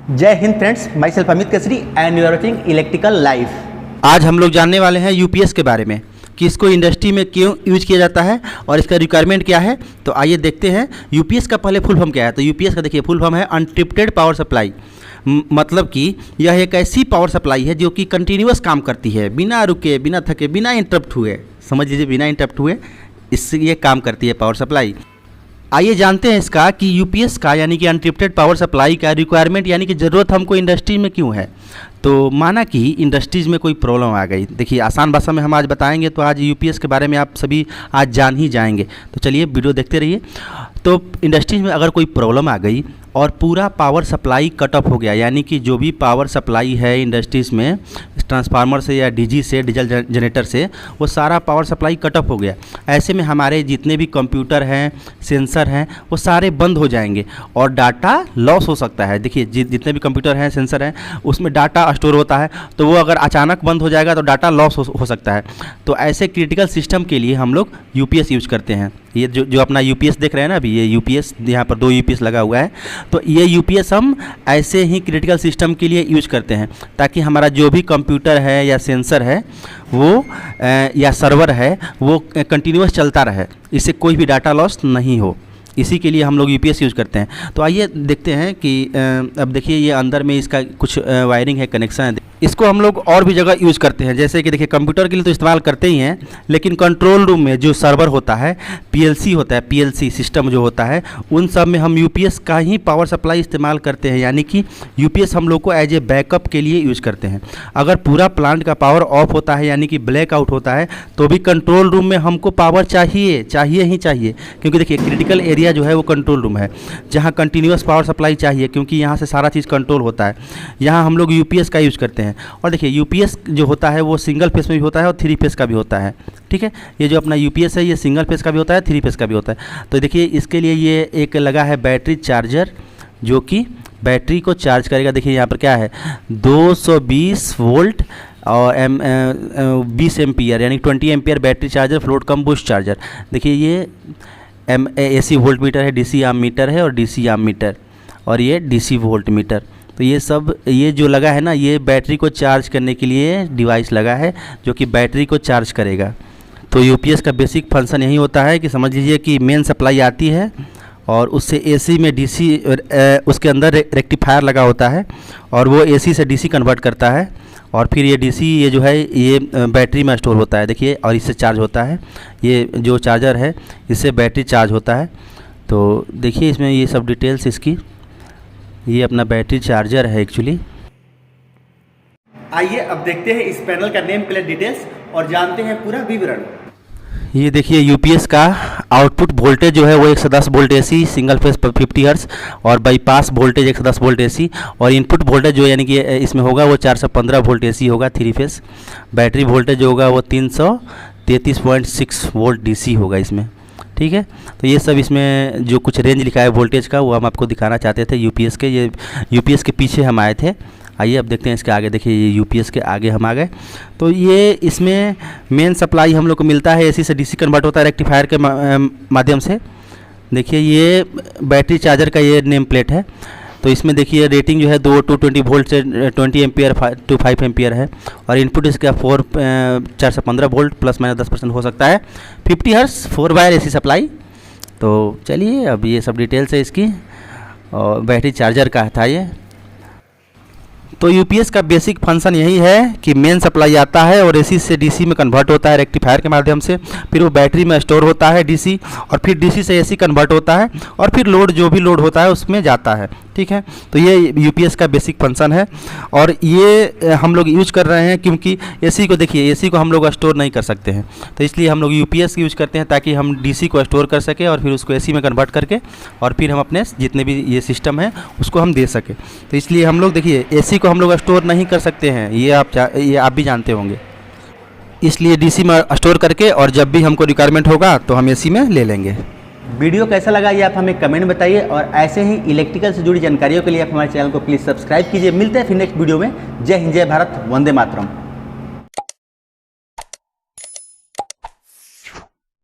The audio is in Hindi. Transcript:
जय हिंद friends, myself Amit Kesari and you are watching electrical life. आज हम लोग जानने वाले हैं यूपीएस के बारे में कि इसको इंडस्ट्री में क्यों यूज किया जाता है और इसका रिक्वायरमेंट क्या है। तो आइए देखते हैं यूपीएस का पहले फुल फॉर्म क्या है। तो यूपीएस का देखिए फुल फॉर्म है अनट्रिप्टेड पावर सप्लाई। मतलब कि यह एक ऐसी पावर सप्लाई है जो कि कंटिन्यूअस काम करती है, बिना रुके, बिना थके, बिना इंटरप्ट हुए। समझ लीजिए बिना इंटरप्ट हुए इससे ये काम करती है पावर सप्लाई। आइए जानते हैं इसका कि यूपीएस का यानी कि अनट्रिप्टेड पावर सप्लाई का रिक्वायरमेंट यानी कि ज़रूरत हमको इंडस्ट्री में क्यों है। तो माना कि इंडस्ट्रीज़ में कोई प्रॉब्लम आ गई, देखिए आसान भाषा में हम आज बताएंगे, तो आज यूपीएस के बारे में आप सभी आज जान ही जाएंगे। तो चलिए वीडियो देखते रहिए। तो इंडस्ट्रीज में अगर कोई प्रॉब्लम आ गई और पूरा पावर सप्लाई कट ऑफ हो गया, यानी कि जो भी पावर सप्लाई है इंडस्ट्रीज़ में ट्रांसफार्मर से या डीजी से, डीजल जनरेटर से, वो सारा पावर सप्लाई कट ऑफ हो गया। ऐसे में हमारे जितने भी कंप्यूटर हैं, सेंसर हैं, वो सारे बंद हो जाएंगे और डाटा लॉस हो सकता है। देखिए जितने भी कंप्यूटर हैं, सेंसर हैं, उसमें डाटा स्टोर होता है, तो वो अगर अचानक बंद हो जाएगा तो डाटा लॉस हो सकता है। तो ऐसे क्रिटिकल सिस्टम के लिए हम लोग यूपीएस यूज करते हैं। ये जो अपना यूपीएस देख रहे हैं ना अभी, ये यूपीएस यहाँ पर 2 यूपीएस लगा हुआ है। तो ये यूपीएस हम ऐसे ही क्रिटिकल सिस्टम के लिए यूज करते हैं ताकि हमारा जो भी कंप्यूटर है या सेंसर है वो या सर्वर है वो कंटिन्यूअस चलता रहे, इससे कोई भी डाटा लॉस नहीं हो। इसी के लिए हम लोग यूपीएस यूज़ करते हैं। तो आइए देखते हैं कि अब देखिए ये अंदर में इसका कुछ वायरिंग है, कनेक्शन है। इसको हम लोग और भी जगह यूज़ करते हैं, जैसे कि देखिए कंप्यूटर के लिए तो इस्तेमाल करते ही हैं, लेकिन कंट्रोल रूम में जो सर्वर होता है, पीएलसी होता है, पीएलसी सिस्टम जो होता है, उन सब में हम यूपीएस का ही पावर सप्लाई इस्तेमाल करते हैं। यानी कि यूपीएस हम लोग को एज ए बैकअप के लिए यूज़ करते हैं। अगर पूरा प्लांट का पावर ऑफ होता है यानी कि ब्लैकआउट होता है तो भी कंट्रोल रूम में हमको पावर चाहिए ही चाहिए, क्योंकि देखिए क्रिटिकल एरिया जो है वो कंट्रोल रूम है जहाँ कंटिन्यूअस पावर सप्लाई चाहिए, क्योंकि यहाँ से सारा चीज़ कंट्रोल होता है। यहाँ हम लोग यूपीएस का यूज़ करते हैं। और देखिए यूपीएस जो होता है वो सिंगल फेस में भी होता है और 3 फेस का भी होता है। ठीक है, ये जो अपना यूपीएस है ये सिंगल फेस का भी होता है, 3 फेस का भी होता है। तो देखिए इसके लिए ये एक लगा है बैटरी चार्जर जो कि बैटरी को चार्ज करेगा। देखिए यहाँ पर क्या है, 220 वोल्ट और 20 एम्पियर यानी 20 एम्पियर बैटरी चार्जर, फ्लोट कम बूस्ट चार्जर। देखिए ये AC वोल्ट मीटर है, DC आम मीटर है और DC आम मीटर, और ये DC वोल्ट मीटर। तो ये सब ये जो लगा है ना, ये बैटरी को चार्ज करने के लिए डिवाइस लगा है जो कि बैटरी को चार्ज करेगा। तो यूपीएस का बेसिक फंक्शन यही होता है कि समझ लीजिए कि मेन सप्लाई आती है और उससे AC में DC उसके अंदर रेक्टिफायर लगा होता है और वो AC से DC कन्वर्ट करता है और फिर ये DC ये जो है ये बैटरी में स्टोर होता है। देखिए और इससे चार्ज होता है, ये जो चार्जर है इससे बैटरी चार्ज होता है। तो देखिए इसमें ये सब डिटेल्स इसकी, ये अपना बैटरी चार्जर है एक्चुअली। आइए अब देखते हैं इस पैनल का नेम प्लेट डिटेल्स और जानते हैं पूरा विवरण। ये देखिए यूपीएस का आउटपुट वोल्टेज जो है वो 110 volt AC single phase 50 hertz और बाईपास वोल्टेज 110 वोल्ट AC, और इनपुट वोल्टेज जो यानी कि इसमें होगा वो 415 वोल्ट AC होगा 3 फेस। बैटरी वोल्टेज जो होगा वो 333.6 वोल्ट DC होगा इसमें। ठीक है, तो ये सब इसमें जो कुछ रेंज लिखा है वोल्टेज का वो हम आपको दिखाना चाहते थे यूपीएस के। ये यूपीएस के पीछे हम आए थे। आइए अब देखते हैं इसके आगे। देखिए ये यूपीएस के आगे हम आ गए। तो ये इसमें मेन सप्लाई हम लोग को मिलता है, AC से DC कन्वर्ट होता है रेक्टिफायर के माध्यम से। देखिए ये बैटरी चार्जर का ये नेम प्लेट है। तो इसमें देखिए रेटिंग जो है 220 वोल्ट से 20 एम्पियर टू 5 एम्पियर है और इनपुट इसका 415 वोल्ट प्लस माइनस 10% हो सकता है। 50 हर्ट्ज 4 वायर AC सप्लाई। तो चलिए अब ये सब डिटेल्स है इसकी, और बैटरी चार्जर का था ये। तो यूपीएस का बेसिक फंक्शन यही है कि मेन सप्लाई आता है और AC से DC में कन्वर्ट होता है रेक्टिफायर के माध्यम से, फिर वो बैटरी में स्टोर होता है DC, और फिर DC से AC कन्वर्ट होता है और फिर लोड जो भी लोड होता है उसमें जाता है। ठीक है, तो ये यूपीएस का बेसिक फंक्शन है और ये हम लोग यूज कर रहे हैं क्योंकि AC को देखिए AC को हम लोग स्टोर नहीं कर सकते हैं, तो इसलिए हम लोग यूपीएस यूज करते हैं ताकि हम DC को स्टोर कर सके और फिर उसको AC में कन्वर्ट करके और फिर हम अपने जितने भी ये सिस्टम है उसको हम दे सके। तो इसलिए हम लोग देखिए AC को हम लोग स्टोर नहीं कर सकते हैं, ये आप भी जानते होंगे। इसलिए DC में स्टोर करके और जब भी हमको रिक्वायरमेंट होगा तो हम AC में ले लेंगे। वीडियो कैसा लगा ये आप हमें कमेंट बताइए और ऐसे ही इलेक्ट्रिकल से जुड़ी जानकारियों के लिए आप हमारे चैनल को प्लीज़ सब्सक्राइब कीजिए। मिलते हैं फिर नेक्स्ट वीडियो में। जय हिंद, जय भारत, वंदे मातरम।